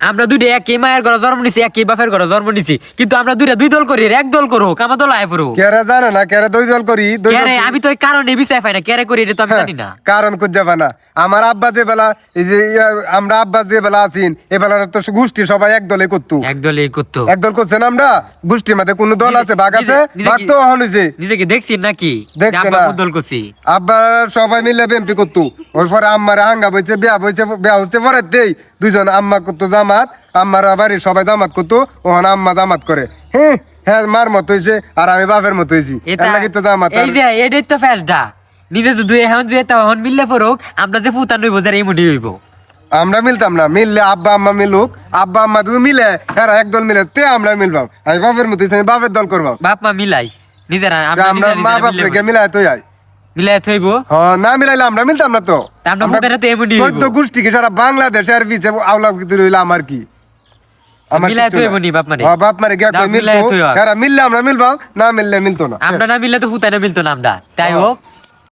আমরা দুইটা একই মায়ের ঘরে জন্ম নিছি, একই বাপের ঘরে জন্ম নিছি, কিন্তু আমরা দুইটা দুই দল করি, এক দল করো, কামা দল আয় পড়ো। কেরে জানে না কেরে দুই দল করি কেরে আমি তো এই কারণে বিচার পাই না, কেরে করি এটা তো আমি জানি না। কারণ খুঁজে না আমার আব্বা যে বেলা এই যে আমরা আব্বা যে বেলা আছেন এ বেলা তো গোষ্ঠী সবাই এক দলে করতো, এক দলে করতো। এক দল করছেন আমরা গোষ্ঠীর মধ্যে কোন দল আছে ভাগ আছে ভাগ তো হয়েছে নিজেকে দেখছি নাকি দেখছে আমরা না। কোন দল করছি? আব্বা সবাই মিলে বিএনপি করতো, ওই পরে আম্মার হাঙ্গা বইছে বিয়া হচ্ছে পরে দেই দুইজন আম্মা করতো জামাত, আম্মার বাড়ির সবাই জামাত করতো, ওখানে আম্মা জামাত করে। হ্যাঁ হ্যাঁ মার মতো হয়েছে আর আমি বাপের মতো হয়েছি, এর লাগি তো জামাত। এই যে এটাই তো ফেসডা, নিজে তো দুই এখন যে তখন মিললে পড়ুক, আমরা যে ফুতান হইব যারা এই মুঠি হইব। আমরা মিলতাম না, মিললে আব্বা আম্মা মিলুক, আব্বা আম্মা তুমি মিলে এরা একদল মিলে তে আমরা মিলবাম, আমি বাপের মতো হইছি, আমি বাপের দল করবাম। বাপ মা মিলাই নিজেরা, আমরা মা বাপ রেখে মিলাই তুই আয় মিলাই থইব। হ্যাঁ না মিলাইলে আমরা মিলতাম না তো। তা আমরা ফুতারে তো এই মুঠি হইব, 14 গোষ্ঠী কি সারা বাংলাদেশে আর বিচে আওলা কি রইল আমার কি? আমার মিলাই কিচ্ছু থইব নাই। নি বাপ মারে। হ্যাঁ, বাপ মারে গিয়া দাও, কই মিলাই মিলতো, থইব। এরা মিললে আমরা মিলবাম, না মিললে মিলতো না। আমরা না মিললে তো ফুতারে মিলতো না আমরা, তাই হোক